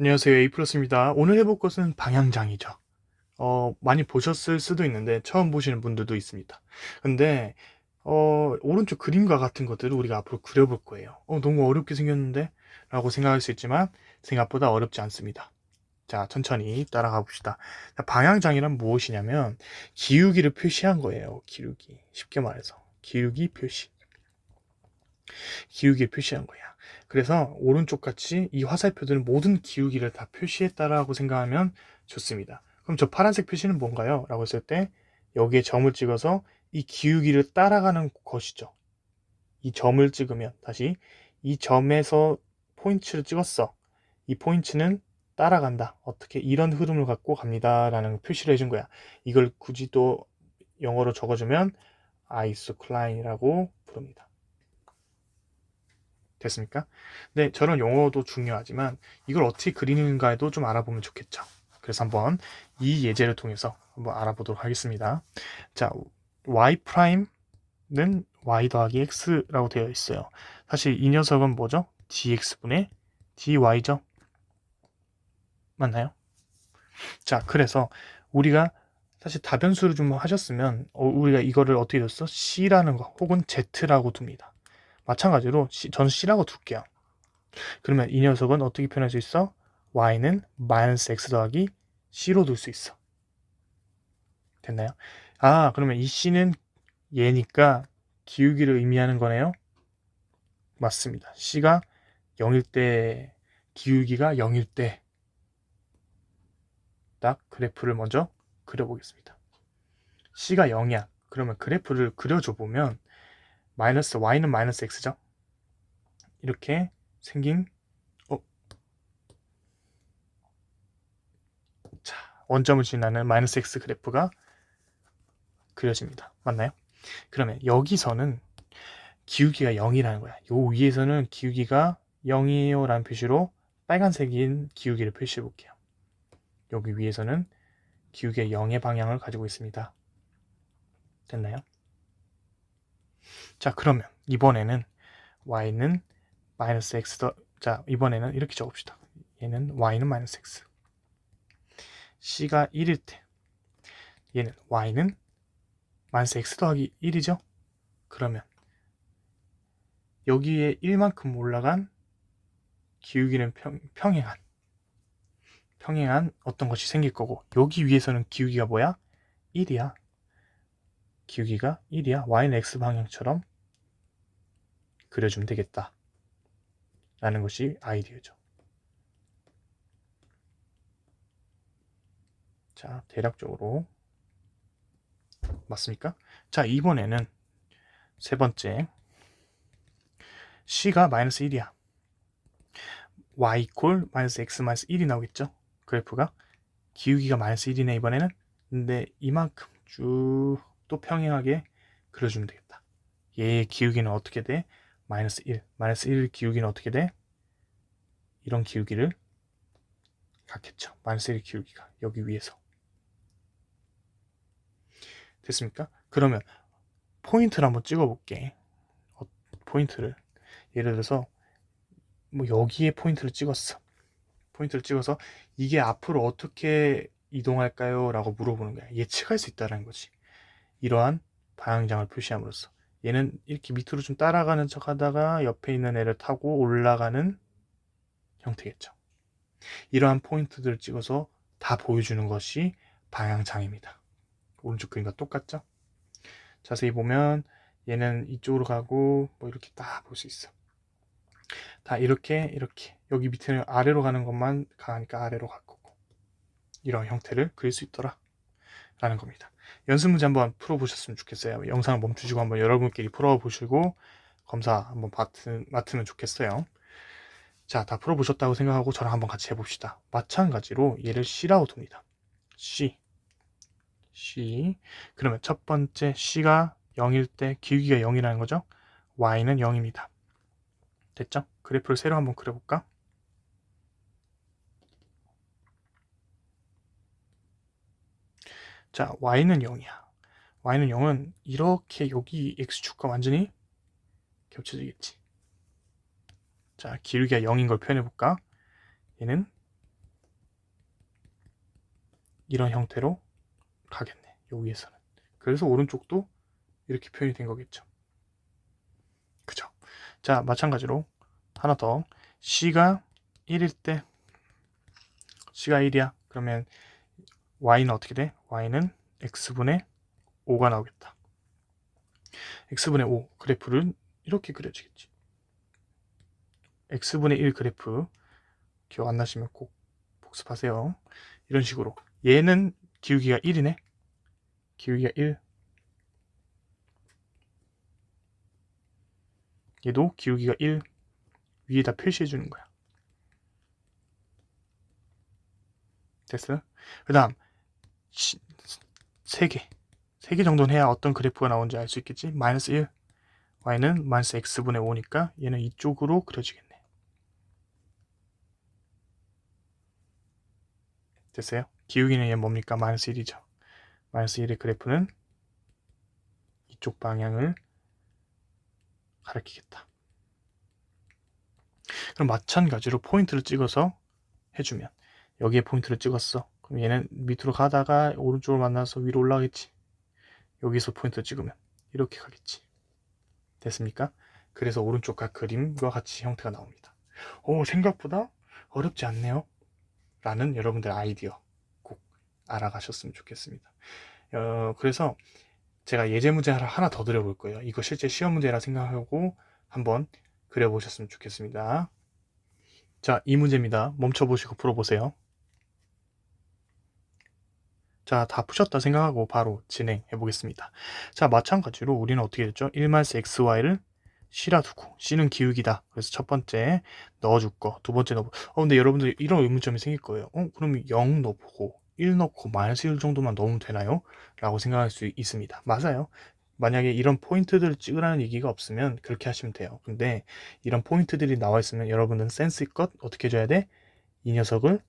안녕하세요. 에이플러스입니다. 오늘 해볼 것은 방향장이죠. 많이 보셨을 수도 있는데 처음 보시는 분들도 있습니다. 근데 오른쪽 그림과 같은 것들을 우리가 앞으로 그려볼 거예요. 너무 어렵게 생겼는데? 라고 생각할 수 있지만 생각보다 어렵지 않습니다. 자, 천천히 따라가 봅시다. 자, 방향장이란 무엇이냐면 기울기를 표시한 거예요. 기울기. 쉽게 말해서 기울기 표시. 기울기를 표시한 거야. 그래서 오른쪽 같이 이 화살표들은 모든 기울기를 다 표시했다라고 생각하면 좋습니다. 그럼 저 파란색 표시는 뭔가요? 라고 했을 때 여기에 점을 찍어서 이 기울기를 따라가는 것이죠. 이 점을 찍으면 다시 이 점에서 포인트를 찍었어. 이 포인트는 따라간다. 어떻게 이런 흐름을 갖고 갑니다. 라는 표시를 해준 거야. 이걸 굳이 또 영어로 적어주면 아이소클라인이라고 부릅니다. 됐습니까? 네, 저런 용어도 중요하지만 이걸 어떻게 그리는가에도 좀 알아보면 좋겠죠. 그래서 한번 이 예제를 통해서 한번 알아보도록 하겠습니다. 자, y 프라임은 y 더하기 x라고 되어 있어요. 사실 이 녀석은 뭐죠? dx분의 dy죠. 맞나요? 자, 그래서 우리가 사실 다변수를 좀 하셨으면 우리가 이거를 어떻게 뒀어? c라는 거 혹은 z라고 둡니다. 마찬가지로 저는 c라고 둘게요. 그러면 이 녀석은 어떻게 표현할 수 있어? y는 마이너스 x 더하기 c로 둘 수 있어. 됐나요? 아, 그러면 이 c는 얘니까 기울기를 의미하는 거네요? 맞습니다. c가 0일 때, 기울기가 0일 때 딱 그래프를 먼저 그려보겠습니다. c가 0이야. 그러면 그래프를 그려줘 보면 마이너스 y는 마이너스 x죠? 이렇게 생긴 자, 원점을 지나는 마이너스 x 그래프가 그려집니다. 맞나요? 그러면 여기서는 기울기가 0이라는 거야. 요 위에서는 기울기가 0이에요 라는 표시로 빨간색인 기울기를 표시해 볼게요. 여기 위에서는 기울기가 0의 방향을 가지고 있습니다. 됐나요? 자, 그러면 이번에는 y는 마이너스 x 자, 이번에는 이렇게 적읍시다. 얘는 y는 마이너스 x, c가 1일 때 얘는 y는 마이너스 x 더하기 1이죠? 그러면 여기에 1만큼 올라간 기울기는 평행한 어떤 것이 생길 거고, 여기 위에서는 기울기가 뭐야? 1이야. 기울기가 1이야. y는 x 방향처럼 그려주면 되겠다 라는 것이 아이디어죠. 자, 대략적으로 맞습니까? 자, 이번에는 세 번째, c가 마이너스 1이야. y 이퀄 마이너스 x 마이너스 1이 나오겠죠? 그래프가 기울기가 마이너스 1이네 이번에는. 근데 이만큼 쭉 또 평행하게 그려주면 되겠다. 얘의 기울기는 어떻게 돼? 마이너스 1. 마이너스 1 기울기는 어떻게 돼? 이런 기울기를 갖겠죠. 마이너스 1 기울기가 여기 위에서. 됐습니까? 그러면 포인트를 한번 찍어볼게. 포인트를 예를 들어서 뭐 여기에 포인트를 찍었어. 포인트를 찍어서 이게 앞으로 어떻게 이동할까요? 라고 물어보는 거야. 예측할 수 있다는 거지. 이러한 방향장을 표시함으로써 얘는 이렇게 밑으로 좀 따라가는 척 하다가 옆에 있는 애를 타고 올라가는 형태겠죠. 이러한 포인트들을 찍어서 다 보여주는 것이 방향장입니다. 오른쪽 그림과 똑같죠? 자세히 보면 얘는 이쪽으로 가고 뭐 이렇게 딱 볼 수 있어. 다 이렇게 여기 밑에는 아래로 가는 것만 가니까 아래로 갈 거고, 이런 형태를 그릴 수 있더라 라는 겁니다. 연습 문제 한번 풀어보셨으면 좋겠어요. 영상을 멈추시고 한번 여러분끼리 풀어보시고 검사 한번 맡으면 좋겠어요. 자, 다 풀어보셨다고 생각하고 저랑 한번 같이 해봅시다. 마찬가지로 얘를 C라고 둡니다. C. 그러면 첫 번째 C가 0일 때 기울기가 0이라는 거죠. Y는 0입니다. 됐죠? 그래프를 새로 한번 그려볼까? 자, Y는 0이야. Y는 0은 이렇게 여기 X축과 완전히 겹쳐지겠지. 자, 기울기가 0인 걸 표현해볼까? 얘는 이런 형태로 가겠네. 여기에서는. 그래서 오른쪽도 이렇게 표현이 된 거겠죠. 그죠? 자, 마찬가지로 하나 더. C가 1일 때 C가 1이야. 그러면 Y는 어떻게 돼? Y는 X분의 5가 나오겠다. X분의 5 그래프를 이렇게 그려지겠지. X분의 1 그래프 기억 안 나시면 꼭 복습하세요. 이런 식으로. 얘는 기울기가 1이네. 기울기가 1. 얘도 기울기가 1. 위에다 표시해 주는 거야. 됐어요? 그 다음 3개. 3개 정도는 해야 어떤 그래프가 나오는지 알 수 있겠지. 마이너스 1. y는 마이너스 x분의 5니까 얘는 이쪽으로 그려지겠네. 됐어요? 기울기는 얘 뭡니까? 마이너스 1이죠. 마이너스 1의 그래프는 이쪽 방향을 가리키겠다. 그럼 마찬가지로 포인트를 찍어서 해주면 여기에 포인트를 찍었어. 그럼 얘는 밑으로 가다가 오른쪽으로 만나서 위로 올라가겠지. 여기서 포인트를 찍으면 이렇게 가겠지. 됐습니까? 그래서 오른쪽과 그림과 같이 형태가 나옵니다. 오, 생각보다 어렵지 않네요. 라는 여러분들 아이디어 꼭 알아가셨으면 좋겠습니다. 그래서 제가 예제 문제 하나 더 드려볼 거예요. 이거 실제 시험 문제라 생각하고 한번 그려보셨으면 좋겠습니다. 자, 이 문제입니다. 멈춰보시고 풀어보세요. 자, 다 푸셨다 생각하고 바로 진행해 보겠습니다. 자, 마찬가지로 우리는 어떻게 됐죠? 1-xy를 C라 두고 C는 기울기다. 그래서 첫 번째 넣어줄 거, 두 번째 넣어보고. 근데 여러분들 이런 의문점이 생길 거예요. 그럼 0 넣어보고 1 넣고 마이너스 1 정도만 넣으면 되나요? 라고 생각할 수 있습니다. 맞아요. 만약에 이런 포인트들을 찍으라는 얘기가 없으면 그렇게 하시면 돼요. 근데 이런 포인트들이 나와 있으면 여러분은 센스껏 어떻게 해줘야 돼? 이 녀석을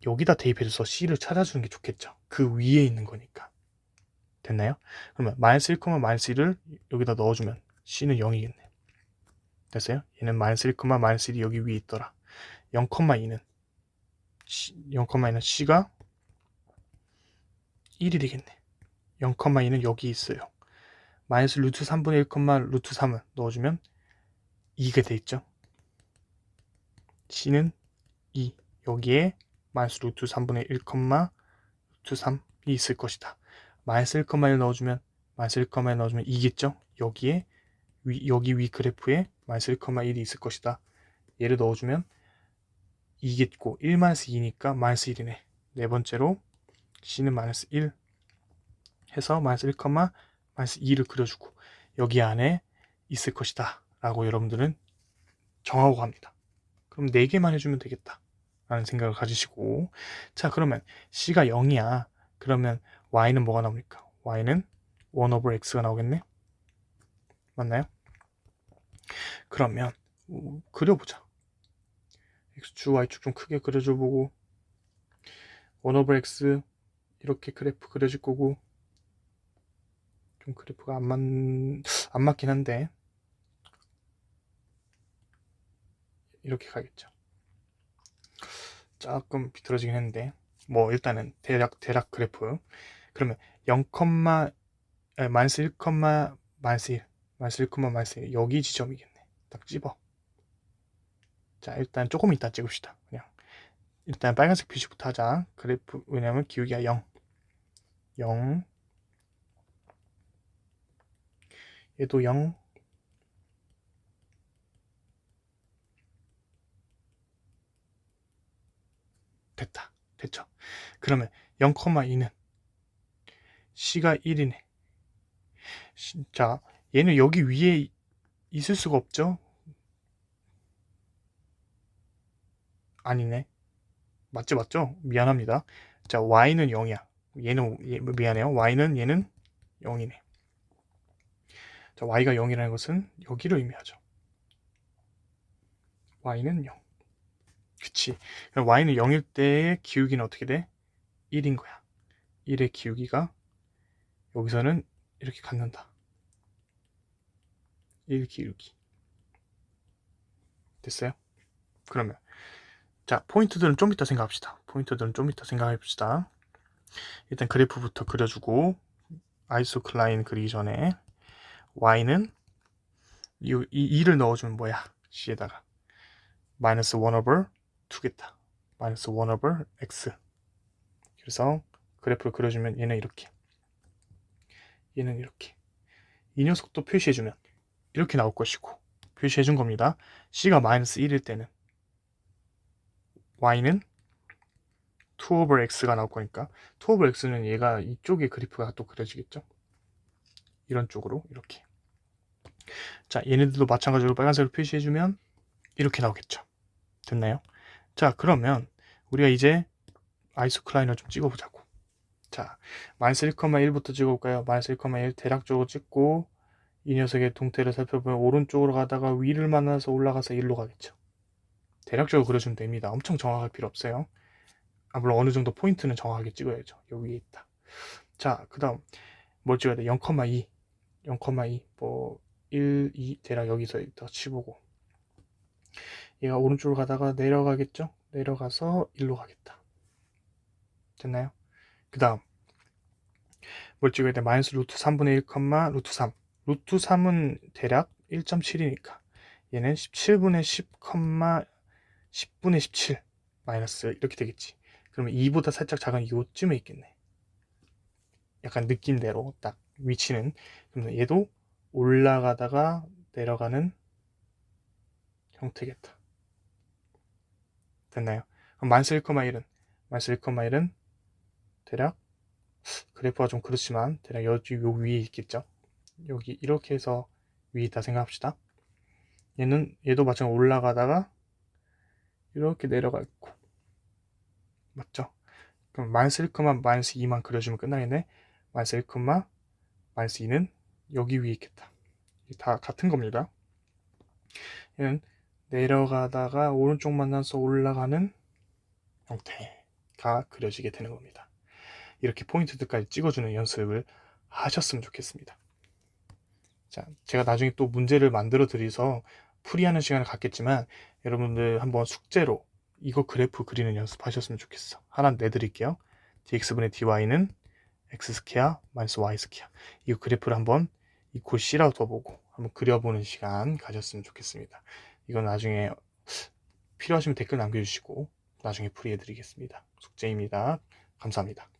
여기다 대입해줘서 C를 찾아주는 게 좋겠죠. 그 위에 있는 거니까. 됐나요? 그러면 마이너스 1, 마이너스 1을 여기다 넣어주면 C는 0이겠네. 됐어요? 얘는 마이너스 1, 마이너스 1이 여기 위에 있더라. 0,2는 0,2는 C가 1이 되겠네. 0,2는 여기 있어요. 마이너스 루트 3분의 1, 루트 3을 넣어주면 2가 돼 있죠. C는 2. 여기에 마이너스 루트 3분의 1, 루트 3이 있을 것이다. 마이너스 1,1 넣어주면 마이너스 1,1 넣어주면 2겠죠. 여기에 여기 위 그래프에 마이너스 1,1이 있을 것이다. 얘를 넣어주면 2겠고 1-2니까 마이너스 1이네. 네 번째로 C는 마이너스 1 해서 마이너스 1, 마이너스 2를 그려주고 여기 안에 있을 것이다 라고 여러분들은 정하고 갑니다. 그럼 4개만 해주면 되겠다 라는 생각을 가지시고, 자, 그러면 C가 0이야. 그러면 Y는 뭐가 나옵니까? Y는 1 over X가 나오겠네. 맞나요? 그러면 그려보자. X축, Y축 좀 크게 그려줘 보고 1 over X 이렇게 그래프 그려질 거고, 좀 그래프가 안 맞긴 한데 이렇게 가겠죠. 조금 비틀어지긴 했는데 뭐 일단은 대략 그래프. 그러면 0, 마이너스 1, 마이너스 1, 마이너스 1, 마이너스 1 여기 지점이겠네. 딱 집어. 자, 일단 조금 이따 찍읍시다. 그냥 일단 빨간색 표시부터 하자. 그래프, 왜냐면 기울기가 0 0 얘도 0 됐죠. 그러면 0,2는 C가 1이네. 자, 얘는 여기 위에 있을 수가 없죠. 아니네. 맞죠? 미안합니다. 자, Y는 0이야. 미안해요. 얘는 0이네. 자, Y가 0이라는 것은 여기를 의미하죠. Y는 0. 그치. 그럼 Y는 0일 때의 기울기는 어떻게 돼? 1인 거야. 1의 기울기가 여기서는 이렇게 갖는다. 1 기울기. 됐어요? 그러면 자, 포인트들은 좀 이따 생각합시다. 일단 그래프부터 그려주고 아이소클라인 그리기 전에 y는 이 2를 넣어주면 뭐야? c에다가 마이너스 1 over 2겠다. 마이너스 1 over x. 그래서 그래프를 그려주면 얘는 이렇게, 얘는 이렇게, 이 녀석도 표시해주면 이렇게 나올 것이고, 표시해준 겁니다. c가 마이너스 1일 때는 y는 2 over x가 나올 거니까 2 over x는 얘가 이쪽에 그래프가 또 그려지겠죠. 이런 쪽으로 이렇게. 자, 얘네들도 마찬가지로 빨간색으로 표시해주면 이렇게 나오겠죠. 됐나요? 자, 그러면 우리가 이제 아이소클라인을 좀 찍어보자고. 자, 마이너스 1,1부터 찍어볼까요? 마이너스 1,1 대략적으로 찍고 이 녀석의 동태를 살펴보면 오른쪽으로 가다가 위를 만나서 올라가서 1로 가겠죠. 대략적으로 그려주면 됩니다. 엄청 정확할 필요 없어요. 물론 어느 정도 포인트는 정확하게 찍어야죠. 여기 위에 있다. 자, 그 다음 뭘 찍어야 돼? 0,2 0,2 뭐 1, 2 대략 여기서 더 치보고 얘가 오른쪽으로 가다가 내려가겠죠? 내려가서 1로 가겠다. 됐나요? 그 다음 뭘 찍어야 돼? 마이너스 루트 3분의 1, 루트 3. 루트 3은 대략 1.7이니까 얘는 17분의 10, 10분의 17 마이너스 이렇게 되겠지. 그러면 2보다 살짝 작은 요쯤에 있겠네. 약간 느낌대로 딱 위치는. 그러면 얘도 올라가다가 내려가는 형태겠다. 됐나요? 그럼 마이너스 1,1은 마이너스 1,1은 대략 그래프가 좀 그렇지만 대략 여기 요 위에 있겠죠. 여기 이렇게 해서 위에 있다 생각합시다. 얘도 마찬가지로 올라가다가 이렇게 내려가 있고, 맞죠? 그럼 마이너스 1, 마이너스 2만 그려주면 끝나겠네. 마이너스 1, 마이너스 2는 여기 위에 있겠다. 다 같은 겁니다. 얘는 내려가다가 오른쪽 만나서 올라가는 형태가 그려지게 되는 겁니다. 이렇게 포인트들까지 찍어주는 연습을 하셨으면 좋겠습니다. 자, 제가 나중에 또 문제를 만들어 드려서 풀이하는 시간을 갖겠지만 여러분들 한번 숙제로 이거 그래프 그리는 연습하셨으면 좋겠어. 하나 내드릴게요. dx분의 dy는 x 스퀘어 마이너스 y 스퀘어. 이 그래프를 한번 이퀄 C라고 둬보고 한번 그려보는 시간 가졌으면 좋겠습니다. 이건 나중에 필요하시면 댓글 남겨주시고 나중에 풀이해드리겠습니다. 숙제입니다. 감사합니다.